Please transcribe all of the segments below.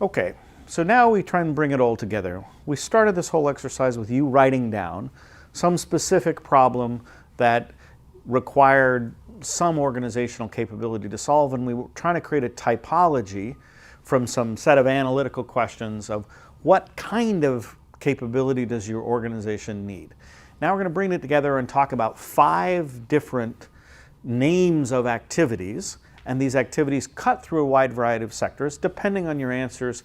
Okay, so now we try and bring it all together. We started this whole exercise with you writing down some specific problem that required some organizational capability to solve, and we were trying to create a typology from some set of analytical questions of what kind of capability does your organization need. Now we're going to bring it together and talk about 5 different names of activities, and these activities cut through a wide variety of sectors depending on your answers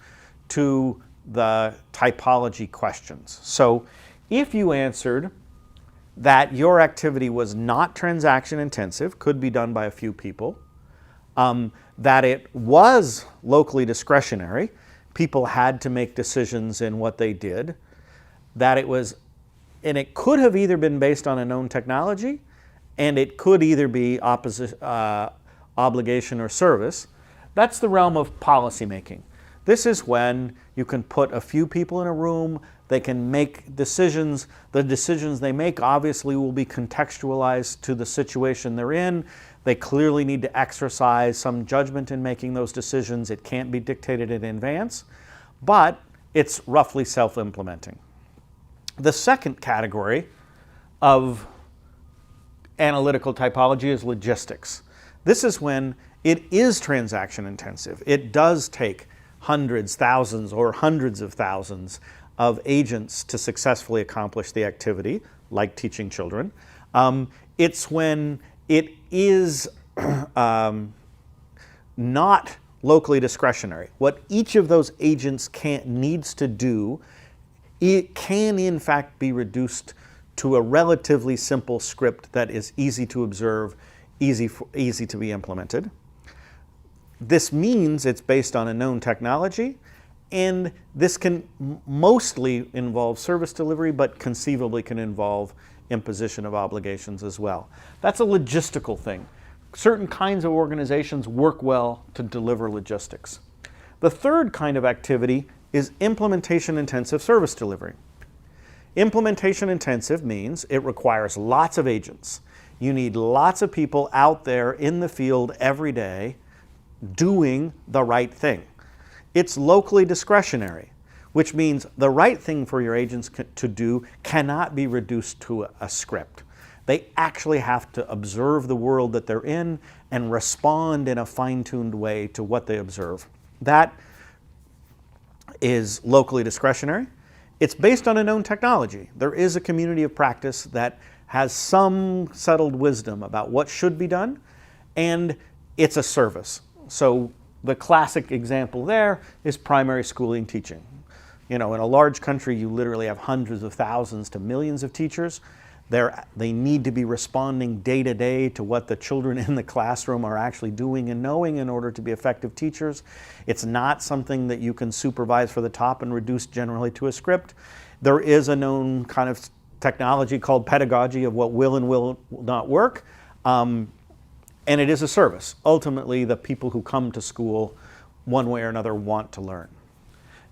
to the typology questions. So if you answered that your activity was not transaction intensive, could be done by a few people, that it was locally discretionary, people had to make decisions in what they did, that it was, and it could have either been based on a known technology, and it could either be obligation or service. That's the realm of policymaking. This is when you can put a few people in a room, they can make decisions. The decisions they make obviously will be contextualized to the situation they're in. They clearly need to exercise some judgment in making those decisions. It can't be dictated in advance, but it's roughly self-implementing. The second category of analytical typology is logistics. This is when it is transaction intensive. It does take hundreds, thousands, or hundreds of thousands of agents to successfully accomplish the activity, like teaching children. It's when it is not locally discretionary. What each of those agents needs to do, it can in fact be reduced to a relatively simple script that is easy to observe, easy to be implemented. This means it's based on a known technology, and this can mostly involve service delivery, but conceivably can involve imposition of obligations as well. That's a logistical thing. Certain kinds of organizations work well to deliver logistics. The third kind of activity is implementation-intensive service delivery. Implementation-intensive means it requires lots of agents. You need lots of people out there in the field every day doing the right thing. It's locally discretionary, which means the right thing for your agents to do cannot be reduced to a script. They actually have to observe the world that they're in and respond in a fine-tuned way to what they observe. That is locally discretionary. It's based on a known technology. There is a community of practice that has some settled wisdom about what should be done, and it's a service. So the classic example there is primary schooling teaching. You know, in a large country, you literally have hundreds of thousands to millions of teachers. They need to be responding day to day to what the children in the classroom are actually doing and knowing in order to be effective teachers. It's not something that you can supervise for the top and reduce generally to a script. There is a known kind of technology called pedagogy of what will and will not work. And it is a service. Ultimately, the people who come to school, one way or another, want to learn.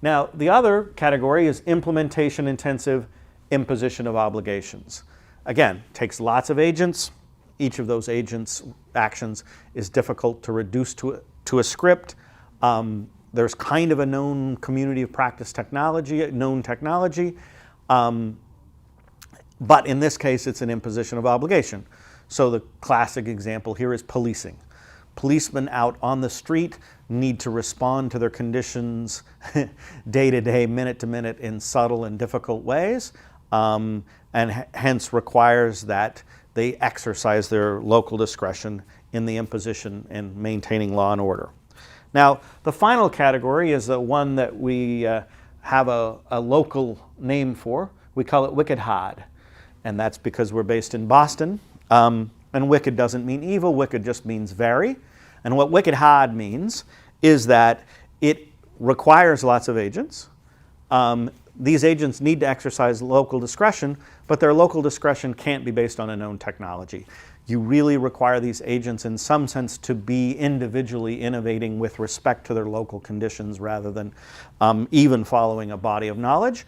Now, the other category is implementation-intensive imposition of obligations. Again, takes lots of agents. Each of those agents' actions is difficult to reduce to a script. There's kind of a known community of practice technology, known technology. But in this case, it's an imposition of obligation. So the classic example here is policing. Policemen out on the street need to respond to their conditions day to day, minute to minute in subtle and difficult ways, and hence requires that they exercise their local discretion in the imposition and maintaining law and order. Now, the final category is the one that we have a local name for. We call it wicked hard, and that's because we're based in Boston. And wicked doesn't mean evil, wicked just means very. And what wicked hard means is that it requires lots of agents. These agents need to exercise local discretion, but their local discretion can't be based on a known technology. You really require these agents in some sense to be individually innovating with respect to their local conditions rather than even following a body of knowledge.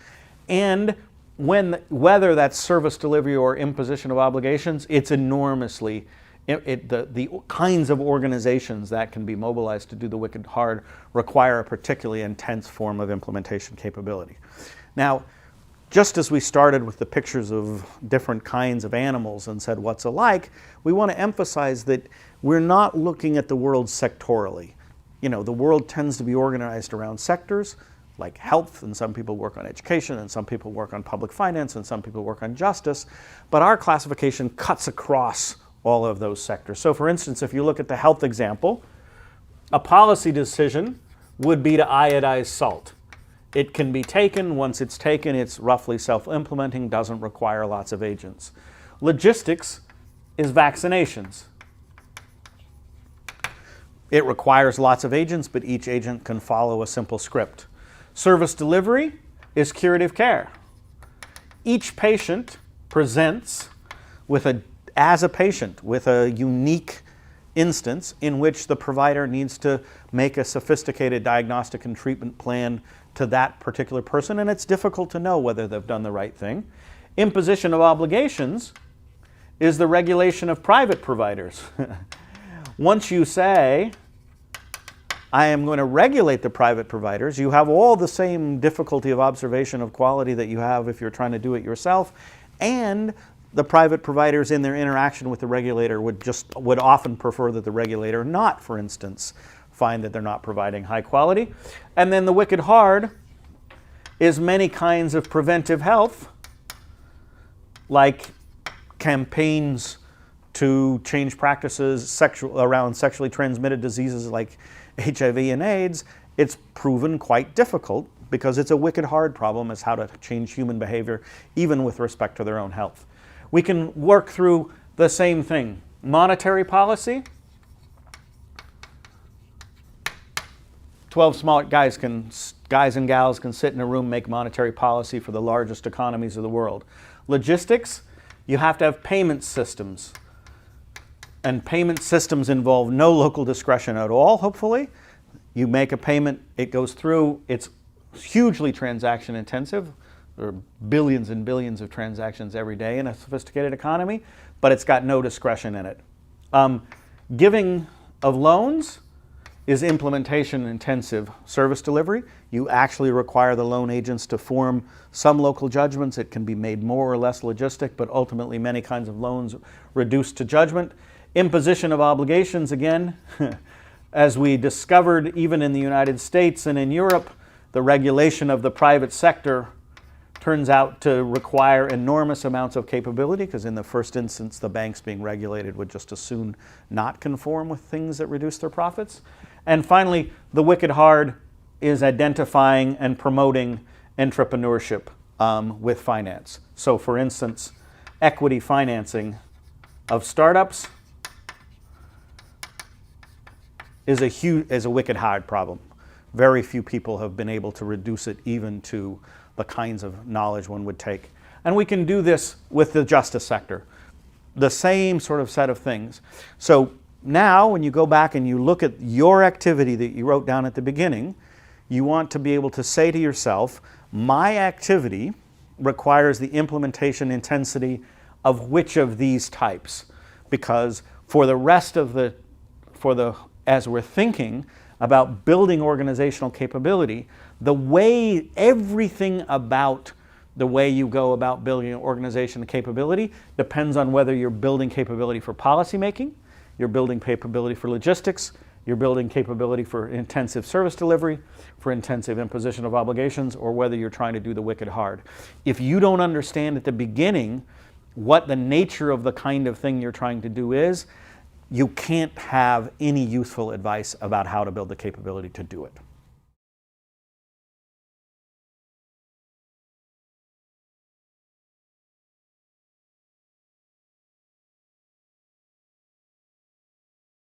And whether that's service delivery or imposition of obligations, it's enormously The kinds of organizations that can be mobilized to do the wicked hard require a particularly intense form of implementation capability. Now, just as we started with the pictures of different kinds of animals and said what's alike, we want to emphasize that we're not looking at the world sectorally. You know, the world tends to be organized around sectors like health, and some people work on education, and some people work on public finance, and some people work on justice, but our classification cuts across all of those sectors. So for instance, if you look at the health example, a policy decision would be to iodize salt. It can be taken. Once it's taken, it's roughly self-implementing, doesn't require lots of agents. Logistics is vaccinations. It requires lots of agents, but each agent can follow a simple script. Service delivery is curative care. Each patient presents as a patient with a unique instance in which the provider needs to make a sophisticated diagnostic and treatment plan to that particular person, and it's difficult to know whether they've done the right thing. Imposition of obligations is the regulation of private providers. Once you say, I am going to regulate the private providers, you have all the same difficulty of observation of quality that you have if you're trying to do it yourself, and the private providers in their interaction with the regulator would often prefer that the regulator not, for instance, find that they're not providing high quality. And then the wicked hard is many kinds of preventive health, like campaigns to change practices around sexually transmitted diseases like HIV and AIDS. It's proven quite difficult because it's a wicked hard problem as how to change human behavior, even with respect to their own health. We can work through the same thing. Monetary policy. 12 smart guys and gals can sit in a room, make monetary policy for the largest economies of the world. Logistics, you have to have payment systems. And payment systems involve no local discretion at all, hopefully. You make a payment, it goes through, it's hugely transaction intensive. There are billions and billions of transactions every day in a sophisticated economy, but it's got no discretion in it. Giving of loans is implementation intensive service delivery. You actually require the loan agents to form some local judgments. It can be made more or less logistic, but ultimately many kinds of loans reduced to judgment. Imposition of obligations, again, as we discovered even in the United States and in Europe, the regulation of the private sector turns out to require enormous amounts of capability, because in the first instance, the banks being regulated would just as soon not conform with things that reduce their profits. And finally, the wicked hard is identifying and promoting entrepreneurship with finance. So for instance, equity financing of startups is a wicked hard problem. Very few people have been able to reduce it even to the kinds of knowledge one would take. And we can do this with the justice sector. The same sort of set of things. So now when you go back and you look at your activity that you wrote down at the beginning, you want to be able to say to yourself, my activity requires the implementation intensity of which of these types? Because for the rest of as we're thinking about building organizational capability, everything about the way you go about building an organization capability depends on whether you're building capability for policymaking, you're building capability for logistics, you're building capability for intensive service delivery, for intensive imposition of obligations, or whether you're trying to do the wicked hard. If you don't understand at the beginning what the nature of the kind of thing you're trying to do is, you can't have any useful advice about how to build the capability to do it.